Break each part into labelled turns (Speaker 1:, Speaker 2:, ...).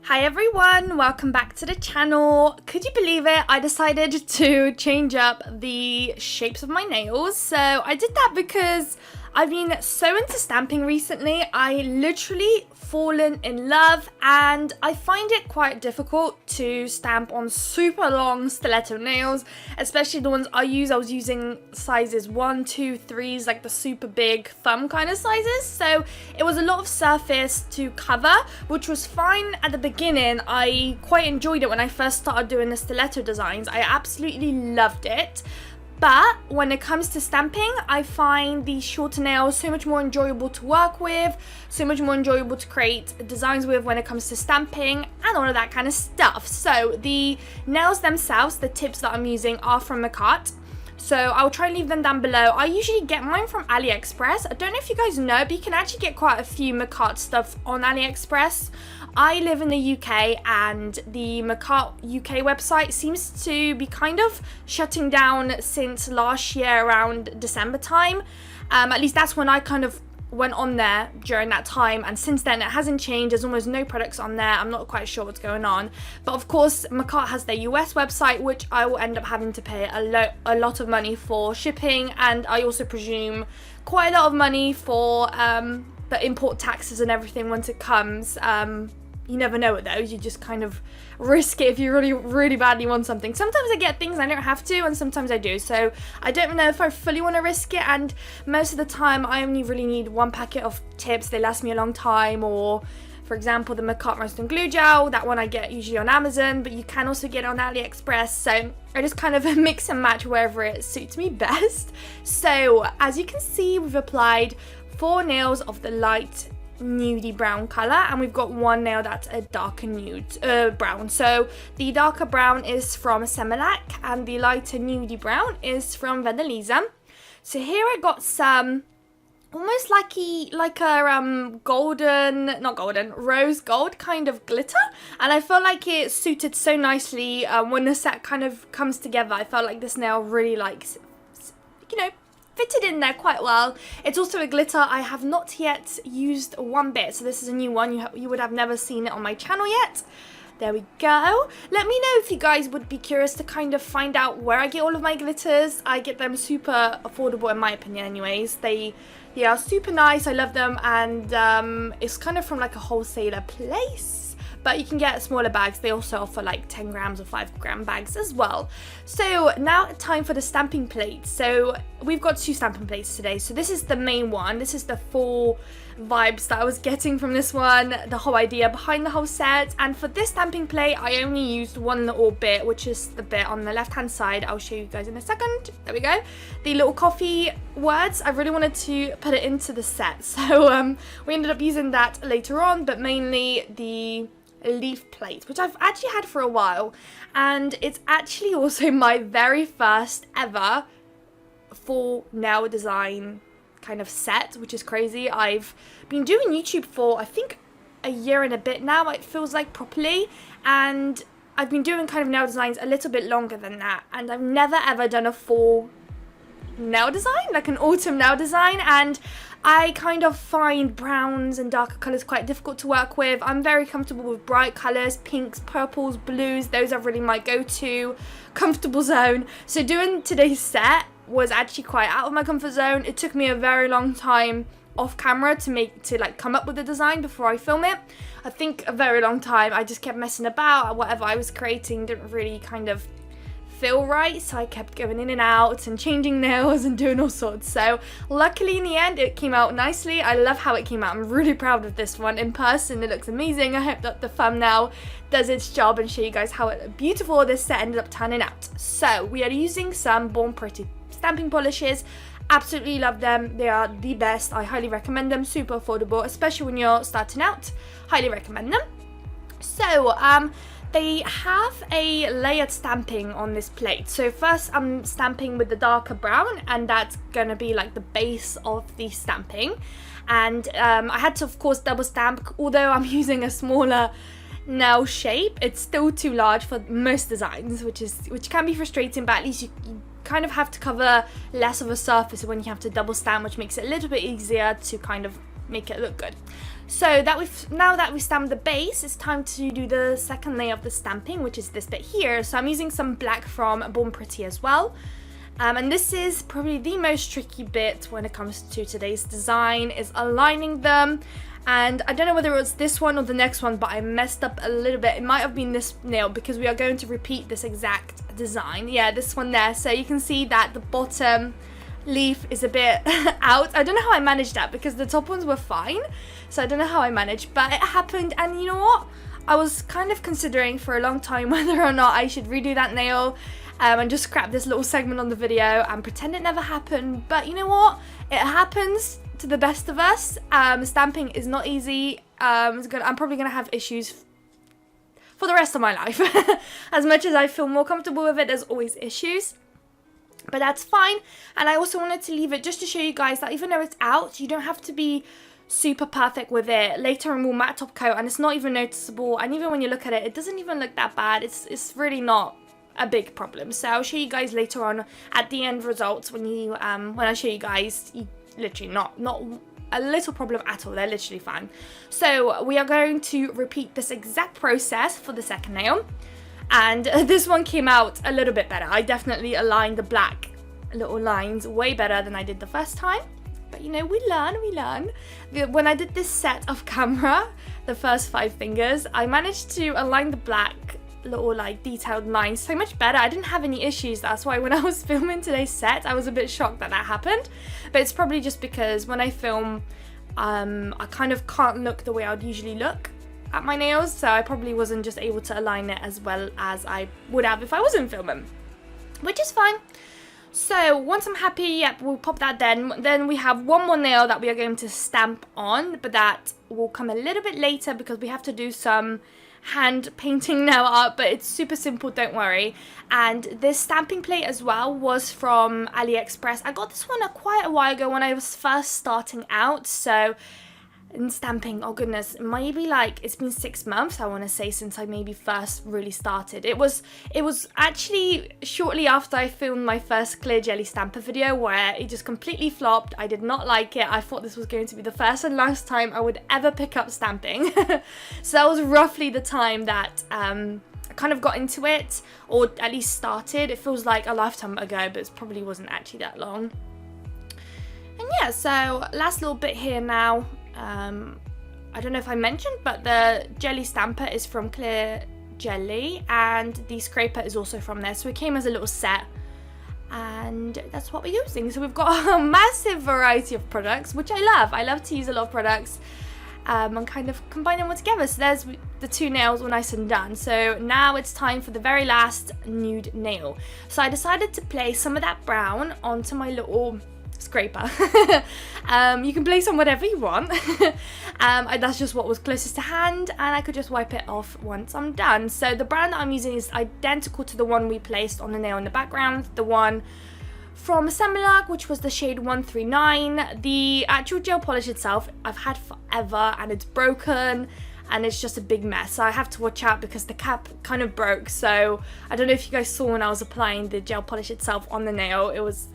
Speaker 1: Hi everyone, welcome back to the channel. Could you believe it? I decided to change up the shapes of my nails. So I did that because I've been so into stamping recently. I literally fallen in love and I find it quite difficult to stamp on super long stiletto nails, especially the ones I use. I was using sizes 1, 2, 3s, like the super big thumb kind of sizes. So it was a lot of surface to cover, which was fine at the beginning. I quite enjoyed it when I first started doing the stiletto designs. I absolutely loved it. But when it comes to stamping, I find these shorter nails so much more enjoyable to work with, so much more enjoyable to create designs with when it comes to stamping and all of that kind of stuff. So the nails themselves, the tips that I'm using are from Makat. So I'll try and leave them down below. I usually get mine from AliExpress. I don't know if you guys know, but you can actually get quite a few Makat stuff on AliExpress. I live in the UK and the Makat UK website seems to be kind of shutting down since last year around December time. At least that's when I kind of went on there during that time, and since then it hasn't changed. There's almost no products on there. I'm not quite sure what's going on, but of course Makat has their US website, which I will end up having to pay a lot of money for shipping, and I also presume quite a lot of money for the import taxes and everything once it comes. You never know with those. You just kind of risk it if you really badly want something. Sometimes I get things I don't have to, and sometimes I do. So I don't know if I fully want to risk it, and most of the time I only really need one packet of tips. They last me a long time. Or for example, the Makat Rhinestone Glue Gel, that one I get usually on Amazon, but you can also get it on AliExpress. So I just kind of mix and match wherever it suits me best. So as you can see, we've applied 4 nails of the light nudie brown color, and we've got one nail that's a darker nude brown. So the darker brown is from Semilac and the lighter nudie brown is from Vendelisa. So here I got some almost like a rose gold kind of glitter, and I felt like it suited so nicely when the set kind of comes together. I felt like this nail really fitted in there quite well. It's also a glitter I have not yet used one bit, so this is a new one. You would have never seen it on my channel yet. There we go. Let me know if you guys would be curious to kind of find out where I get all of my glitters. I get them super affordable in my opinion anyways. They are super nice, I love them, and it's kind of from like a wholesaler place. But you can get smaller bags. They also offer like 10 grams or 5 gram bags as well. So now time for the stamping plate. So we've got 2 stamping plates today. So this is the main one. This is the full vibes that I was getting from this one, the whole idea behind the whole set. And for this stamping plate, I only used one little bit, which is the bit on the left hand side. I'll show you guys in a second. There we go. The little coffee words. I really wanted to put it into the set. So we ended up using that later on, but mainly the leaf plate, which I've actually had for a while, and it's actually also my very first ever full nail design kind of set, which is crazy. I've been doing YouTube for I think a year and a bit now, it feels like, properly, and I've been doing kind of nail designs a little bit longer than that, and I've never ever done a full nail design, like an autumn nail design, and I kind of find browns and darker colours quite difficult to work with. I'm very comfortable with bright colours, pinks, purples, blues. Those are really my go-to comfortable zone. So doing today's set was actually quite out of my comfort zone. It took me a very long time off camera to come up with the design before I film it. I think a very long time. I just kept messing about. Whatever I was creating didn't really kind of feel right, so I kept going in and out and changing nails and doing all sorts. So luckily in the end it came out nicely. I love how it came out. I'm really proud of this one. In person it looks amazing. I hope that the thumbnail does its job and show you guys how beautiful this set ended up turning out. So we are using some Born Pretty stamping polishes. Absolutely love them. They are the best. I highly recommend them. Super affordable, especially when you're starting out. Highly recommend them. So they have a layered stamping on this plate. So first I'm stamping with the darker brown, and that's gonna be like the base of the stamping. And I had to of course double stamp, although I'm using a smaller nail shape. It's still too large for most designs, which can be frustrating, but at least you kind of have to cover less of a surface when you have to double stamp, which makes it a little bit easier to kind of make it look good. So now that we've stamped the base, it's time to do the second layer of the stamping, which is this bit here. So I'm using some black from Born Pretty as well. And this is probably the most tricky bit when it comes to today's design, is aligning them. And I don't know whether it was this one or the next one, but I messed up a little bit. It might have been this nail because we are going to repeat this exact design. Yeah, this one there. So you can see that the bottom leaf is a bit out. I don't know how I managed that because the top ones were fine. So I don't know how I managed, but it happened. And you know what? I was kind of considering for a long time whether or not I should redo that nail and just scrap this little segment on the video and pretend it never happened. But you know what? It happens to the best of us. Stamping is not easy. I'm probably gonna have issues for the rest of my life. As much as I feel more comfortable with it, there's always issues, but that's fine. And I also wanted to leave it just to show you guys that even though it's out, you don't have to be super perfect with it. Later on we'll matte top coat and it's not even noticeable, and even when you look at it, it doesn't even look that bad. It's really not a big problem. So I'll show you guys later on at the end results when I show you guys. Literally not a little problem at all. They're literally fine. So we are going to repeat this exact process for the second nail, and this one came out a little bit better. I definitely aligned the black little lines way better than I did the first time, but you know, we learn. When I did this set off camera, the first 5 fingers, I managed to align the black little like detailed lines so much better. I didn't have any issues. That's why when I was filming today's set, I was a bit shocked that happened. But it's probably just because when I film, I kind of can't look the way I would usually look at my nails, so I probably wasn't just able to align it as well as I would have if I wasn't filming, which is fine. So once I'm happy, yep, we'll pop that then we have one more nail that we are going to stamp on, but that will come a little bit later because we have to do some hand painting nail art, but it's super simple, don't worry. And this stamping plate as well was from AliExpress. I got this one quite a while ago when I was first starting out. So in stamping, oh goodness, maybe like it's been 6 months, I want to say, since I maybe first really started. It was actually shortly after I filmed my first clear jelly stamper video where it just completely flopped. I did not like it. I thought this was going to be the first and last time I would ever pick up stamping. So that was roughly the time that I kind of got into it, or at least started. It feels like a lifetime ago, but it probably wasn't actually that long. And yeah, so last little bit here now. I don't know if I mentioned, but the jelly stamper is from Clear Jelly, and the scraper is also from there. So it came as a little set, and that's what we're using. So we've got a massive variety of products, which I love. I love to use a lot of products and kind of combine them all together. So there's the 2 nails all nice and done. So now it's time for the very last nude nail. So I decided to place some of that brown onto my little scraper. You can place on whatever you want. That's just what was closest to hand, and I could just wipe it off once I'm done. So the brown that I'm using is identical to the one we placed on the nail in the background, the one from Assembler, which was the shade 139. The actual gel polish itself I've had forever, and it's broken and it's just a big mess. So I have to watch out because the cap kind of broke. So I don't know if you guys saw when I was applying the gel polish itself on the nail, it was,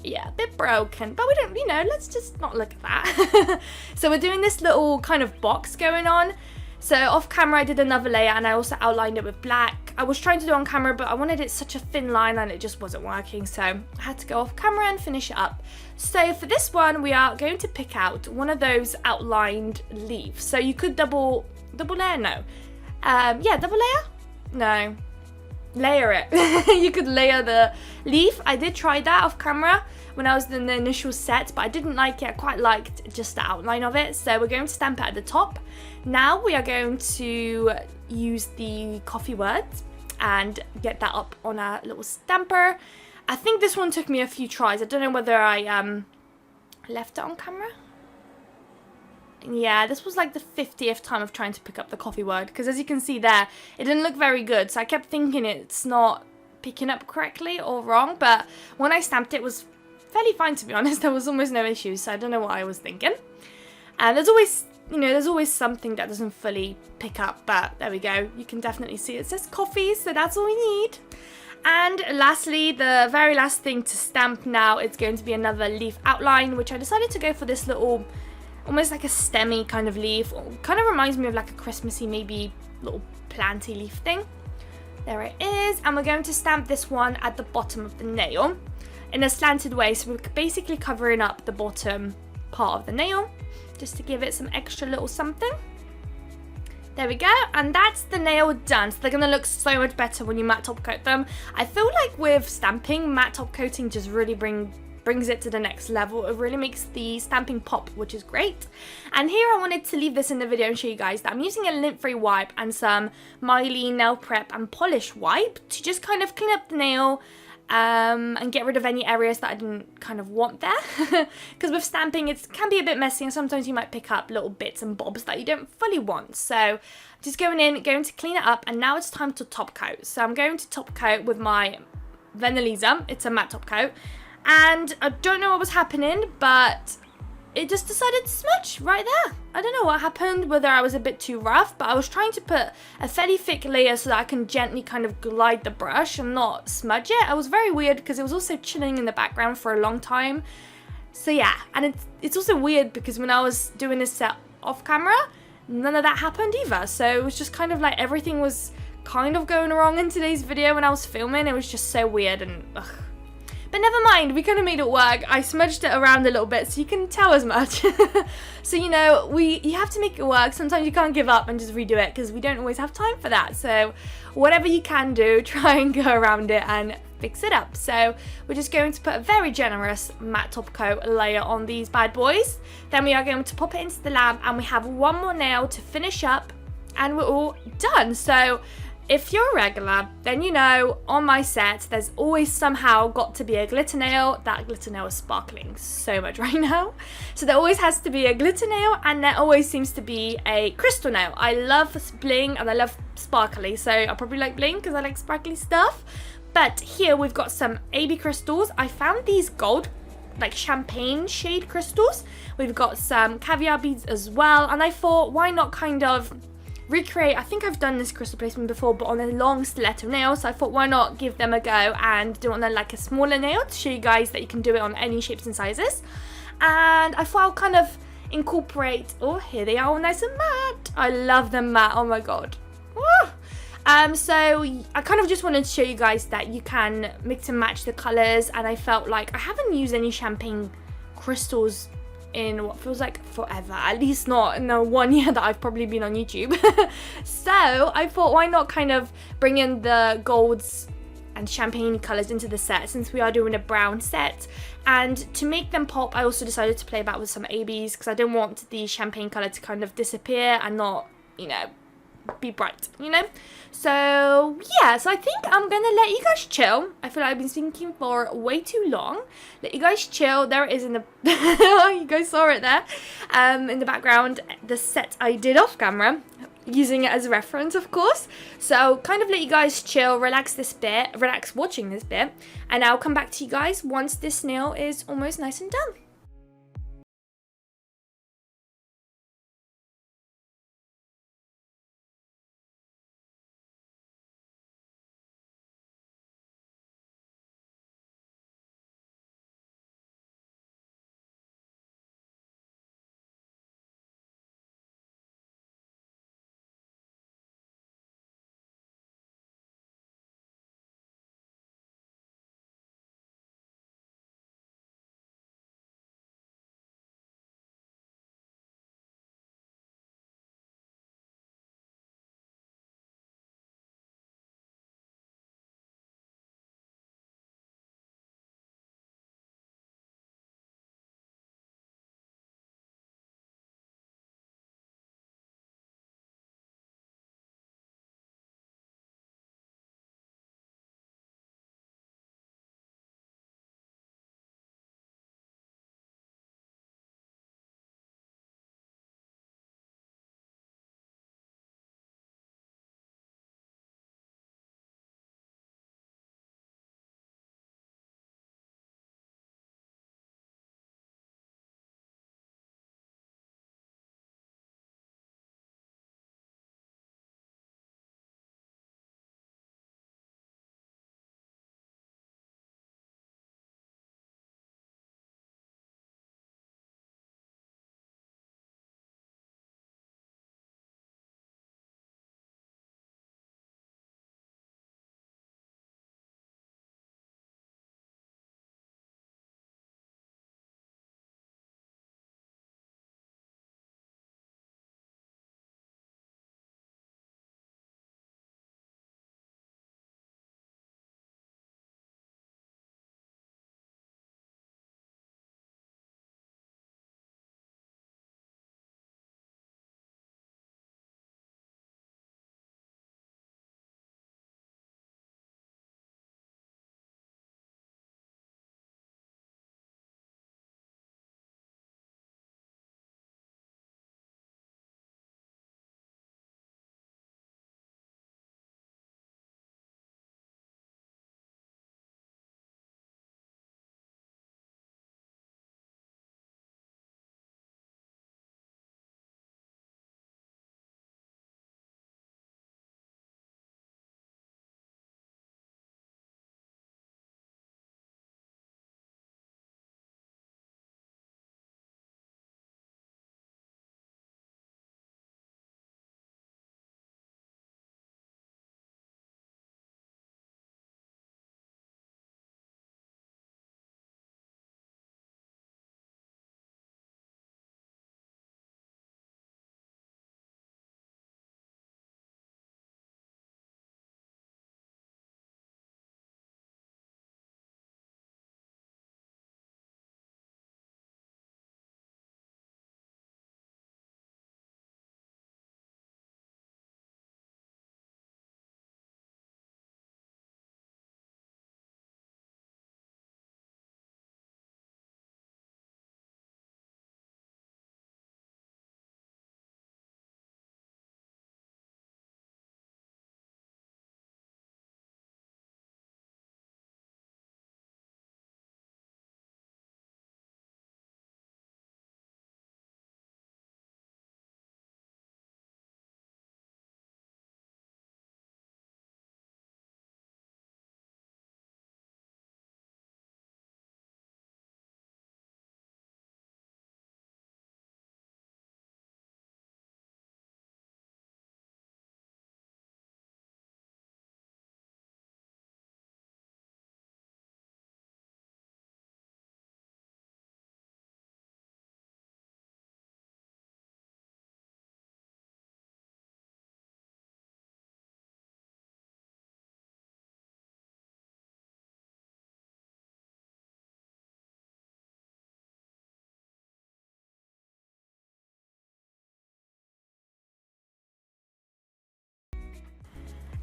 Speaker 1: yeah, a bit broken, but we don't, you know, let's just not look at that. So we're doing this little kind of box going on. So off camera I did another layer, and I also outlined it with black. I was trying to do it on camera, but I wanted it such a thin line and it just wasn't working, so I had to go off camera and finish it up. So for this one we are going to pick out one of those outlined leaves. So you could double layer, no. Yeah, double layer? No. Layer it. You could layer the leaf. I did try that off camera when I was in the initial set, but I didn't like it. I quite liked just the outline of it. So we're going to stamp it at the top. Now we are going to use the coffee words and get that up on our little stamper. I think this one took me a few tries. I don't know whether I left it on camera. Yeah, this was like the 50th time of trying to pick up the coffee word, because as you can see there, it didn't look very good. So I kept thinking it's not picking up correctly or wrong, but when I stamped it was fairly fine, to be honest. There was almost no issues, so I don't know what I was thinking. And there's always, you know, there's always something that doesn't fully pick up, but there we go. You can definitely see it says coffee, so that's all we need. And lastly, the very last thing to stamp now, it's going to be another leaf outline, which I decided to go for this little almost like a stemmy kind of leaf. Kind of reminds me of like a Christmassy, maybe little planty leaf thing. There it is. And we're going to stamp this one at the bottom of the nail in a slanted way. So we're basically covering up the bottom part of the nail just to give it some extra little something. There we go, and that's the nail done. So they're going to look so much better when you matte top coat them. I feel like with stamping, matte top coating just really brings it to the next level. It really makes the stamping pop, which is great. And here I wanted to leave this in the video and show you guys that I'm using a lint-free wipe and some Miley nail prep and polish wipe to just kind of clean up the nail and get rid of any areas that I didn't kind of want there. Because with stamping, it can be a bit messy and sometimes you might pick up little bits and bobs that you don't fully want. So just going to clean it up, and now it's time to top coat. So I'm going to top coat with my Vanillisa. It's a matte top coat. And I don't know what was happening, but it just decided to smudge right there. I don't know what happened, whether I was a bit too rough, but I was trying to put a fairly thick layer so that I can gently kind of glide the brush and not smudge it. It was very weird because it was also chilling in the background for a long time. So yeah, and it's also weird because when I was doing this set off camera, none of that happened either. So it was just kind of like everything was kind of going wrong in today's video when I was filming. It was just so weird and ugh. But never mind, we kind of made it work. I smudged it around a little bit so you can tell as much. So, you know, you have to make it work. Sometimes you can't give up and just redo it because we don't always have time for that. So whatever you can do, try and go around it and fix it up. So we're just going to put a very generous matte top coat layer on these bad boys. Then we are going to pop it into the lamp, and we have one more nail to finish up and we're all done. So if you're a regular, then you know on my set there's always somehow got to be a glitter nail. That glitter nail is sparkling so much right now. So there always has to be a glitter nail, and there always seems to be a crystal nail. I love bling and I love sparkly, so I probably like bling because I like sparkly stuff. But here we've got some AB crystals. I found these gold, like champagne shade crystals. We've got some caviar beads as well, and I thought why not kind of recreate. I think I've done this crystal placement before, but on a long stiletto nail, so I thought why not give them a go and do it on like a smaller nail to show you guys that you can do it on any shapes and sizes. And I thought I'll kind of incorporate, oh, here they are all nice and matte. I love them matte, oh my god. So I kind of just wanted to show you guys that you can mix and match the colors, and I felt like I haven't used any champagne crystals in what feels like forever, at least not in the 1 year that I've probably been on YouTube. So I thought why not kind of bring in the golds and champagne colors into the set, since we are doing a brown set. And to make them pop, I also decided to play about with some ABs because I didn't want the champagne color to kind of disappear and not, you know, be bright, you know. So yeah, so I think I'm gonna let you guys chill. I feel like I've been speaking for way too long. Let you guys chill. There it is in the you guys saw it there in the background, the set I did off camera, using it as a reference, of course. So kind of let you guys chill, relax watching this bit, and I'll come back to you guys once this nail is almost nice and done.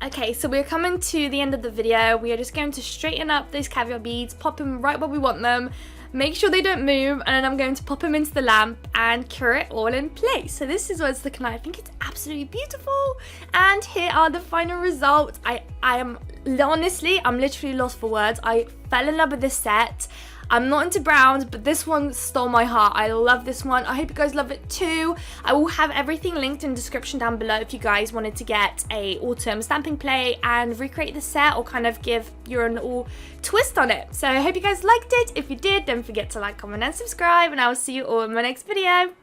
Speaker 1: Okay, so we're coming to the end of the video. We are just going to straighten up those caviar beads, pop them right where we want them, make sure they don't move, and then I'm going to pop them into the lamp and cure it all in place. So this is what it's looking like. I think it's absolutely beautiful. And here are the final results. I am honestly, I'm literally lost for words. I fell in love with this set. I'm not into browns, but this one stole my heart. I love this one. I hope you guys love it too. I will have everything linked in the description down below if you guys wanted to get a autumn stamping plate and recreate the set or kind of give your own twist on it. So I hope you guys liked it. If you did, don't forget to like, comment and subscribe, and I will see you all in my next video.